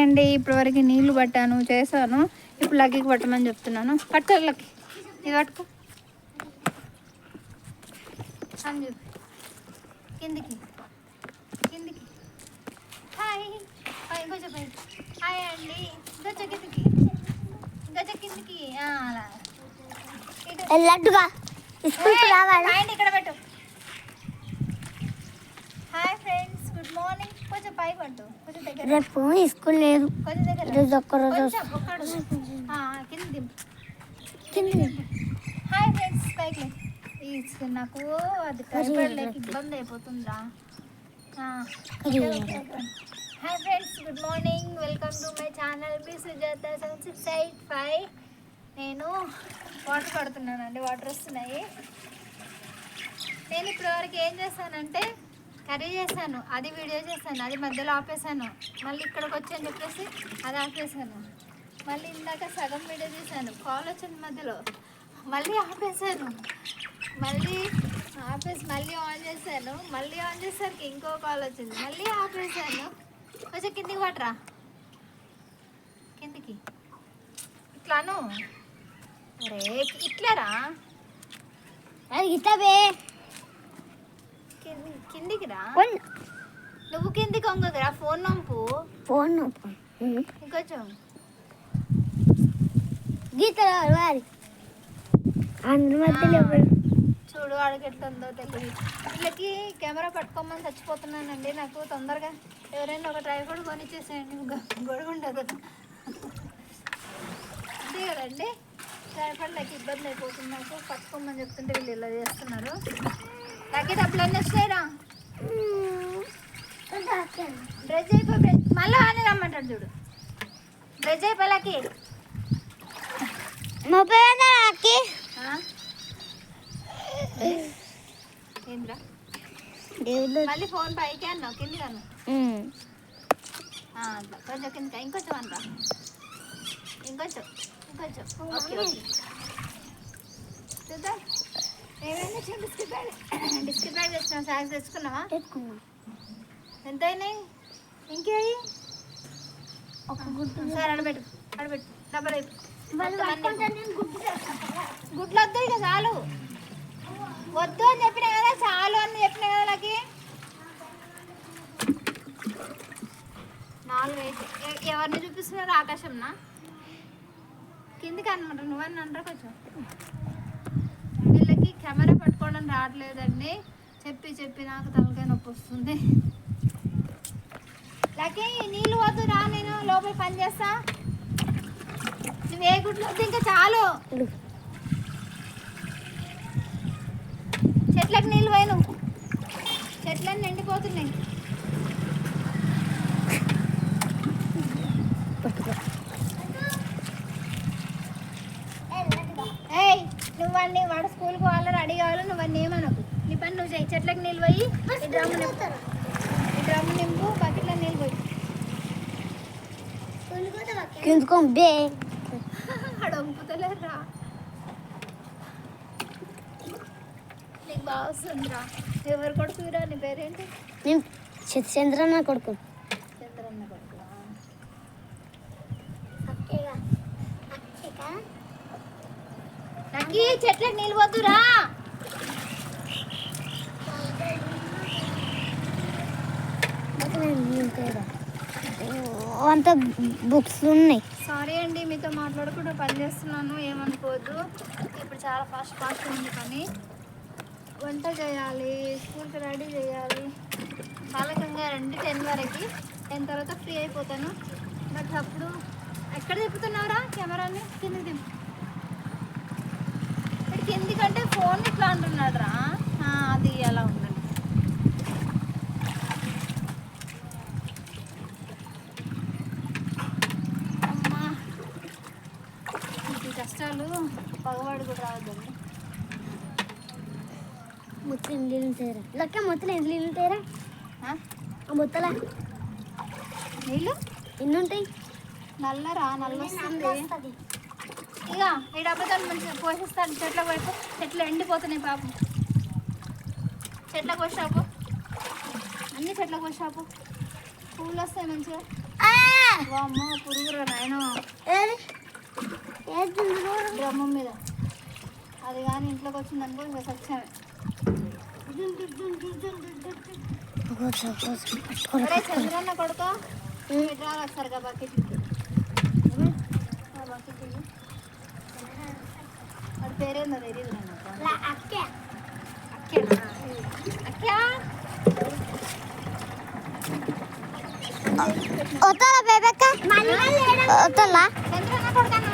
అండి. ఇప్పటివరకు నీళ్లు పట్టాను చేశాను. ఇప్పుడు లక్కీకి పట్టమని చెప్తున్నాను. పట్టు లక్కీ, ఇది పట్టుకో. అంజు కిందికి కిందికి. హాయ్ ఇంకొంచెం పై. హాయ్ అండి. ఇంకొంచెం కిందికి, ఇంకొంచెం కిందికి. అలా లడ్డుగా హాయ్ ఇక్కడ పెట్టు. Hi friends, good morning. కొంచెం పై పట్టు, కొంచెం దగ్గర. రేపు స్కూల్ లేదు, కొంచెం దగ్గర. రోజు ఒక్కరోజు కింది దింపు. కింద. హాయ్ ఫ్రెండ్స్, పైకి. నాకు అది కనపడలేక ఇబ్బంది అయిపోతుందిరా. Hi friends, good morning. Welcome to my channel B Sujatha 7685. నేను వాటర్ పడుతున్నానండి, వాటర్ వస్తున్నాయి. నేను ఇప్పటివరకు ఏం చేశానంటే కర్రీ చేశాను, అది వీడియో చేశాను, అది మధ్యలో ఆపేసాను. మళ్ళీ ఇక్కడికి వచ్చాను చెప్పేసి అది ఆపేసాను. మళ్ళీ ఇందాక సగం వీడియో చేశాను, కాల్ వచ్చింది మధ్యలో, మళ్ళీ ఆపేసాను. మళ్ళీ ఆపేసి మళ్ళీ ఆన్ చేశాను. మళ్ళీ ఆన్ చేసరికి ఇంకో కాల్ వచ్చింది, మళ్ళీ ఆపేసాను. కొంచెం కిందికి పట్టరా, కిందికి ఇట్లాను. అరే ఇట్లారా, అది ఇస్తావే. కిందికి రా. నువ్వు కిందికి వంగరా, ఫోన్ నొంపు. ఫోన్ ఇంకొంచెం గీత అందరి మధ్యలో చూడు వాడికి ఎట్లా ఉందో తెలియదు. వీళ్ళకి కెమెరా పట్టుకోమని చచ్చిపోతున్నానండి. నాకు తొందరగా ఎవరైనా ఒక ట్రైపాడ్ కొనిచ్చేసేయండి, గొడవ ఉండదు. అంతే కదండి, ట్రైపాడ్ నాకు ఇబ్బంది అయిపోతుంది. నాకు పట్టుకోమని చెప్తుంటే వీళ్ళు ఇలా చేస్తున్నారు. నాకే డబ్బులు అన్నీ వస్తాయిరా. డ్రెస్ అయిపోయి మళ్ళీ అని రమ్మంటాడు చూడు. డ్రెస్ అయిపోయాకి ఏంద్రా మళ్ళీ ఫోన్ పైకి అన్నావు, కింది అన్నావు. కొంచెం కింద, ఇంకొంచెం అనరా, ఇంకొంచెం ఇంకొంచెం. ఓకే ఓకే చూద్దాం. ఏమైనా బిస్కెట్ బ్యాగ్ తెచ్చినావు, స్నాక్స్ తెచ్చుకున్నావా? ఎంత అయినాయి ఇంకేయి? సరే అడబెట్టు డబ్బులు అయిపోయి. గుడ్లు వద్దు ఇక చాలు, వద్దు అని చెప్పినా కదా, చాలు అని చెప్పినా కదా. నాకు 4 అయితే ఎవరిని చూపిస్తున్నారు? ఆకాశంనా కిందికి అనమాట, నువ్వని అంటారు. కొంచెం వీళ్ళకి కెమెరా పట్టుకోవడం రావట్లేదండి. చెప్పి నాకు తలకాయ నొప్పి వస్తుంది. లక్కీ నీళ్ళు వద్దు రా, నేను లోపల పని చేస్తా. నువ్వు ఏ గుడ్లు వద్దు ఇంకా చాలు. చెట్లకు నీళ్ళు పోయిను, చెట్లన్నీ నిండిపోతున్నాయి. ఏయ్ నువ్వన్నీ వాడు స్కూల్కి వాళ్ళని రెడీ కావాలి, నువ్వన్నీ ఏమనకు. నీ పని నువ్వు చేయి. చెట్లకు నీళ్ళు పోయి, ఈ డ్రమ్ము నింపు, బకెట్లో నీళ్ళు పోయి. అడొంపుతలేరా, నీకు బాగా వస్తుందిరా. ఎవరు కొడుకురా? నీ పేరేంటి? చంద్రన్న కొడుకు. చంద్రన్న కొడుకు. నాకు చెట్లకు నీళ్ళు వద్దురా. అంత బుక్స్ ఉన్నాయి. సారీ అండి, మీతో మాట్లాడకుండా పని చేస్తున్నాను, ఏమనుకోవద్దు. ఇప్పుడు చాలా ఫాస్ట్ ఉంది పని. వంట చేయాలి, స్కూల్కి రెడీ చేయాలి. పాలకంగా రండి 10 వరకు. 10 తర్వాత ఫ్రీ అయిపోతాను. బట్ అప్పుడు ఎక్కడ తిప్పుతున్నావురా కెమెరాని? కింద దింపు. ఇక్కడికి ఎందుకంటే ఫోన్ ఇట్లా అంటున్నాడు రా. అది ఎలా ఉందండి. అమ్మా ఈ కష్టాలు పగవాడు కూడా రావద్దండి. మొత్తం నీళ్ళు తేరా లక్క, మొత్తం నీళ్ళు తేరా. మొత్తలా నీళ్ళు ఎన్ని ఉంటాయి? నల్లరా, నల్ల వస్తుంది. ఇక ఈ డబ్బుతో మంచిగా పోషిస్తాను. చెట్లకు వైపు చెట్లు ఎండిపోతున్నాయి పాపం. చెట్లకు పోసాపు, అన్ని చెట్లకు పోసాపు, పూలు వస్తాయి మంచిగా. అమ్మ పురుగురా నాయన డ్రమ్ము మీద అది కానీ ఇంట్లోకి వచ్చిందనుకో ఇంకా సత్యమే. అరే చంద్రన్న కొడుకో రా ఒకసారిగా బకెట్ బకెట్ అది పేరేందో తెలియదు నాకు. అక్కేనా అక్కా వస్తాలా బేబక్క వస్తాలా చంద్రన్న కొడుకు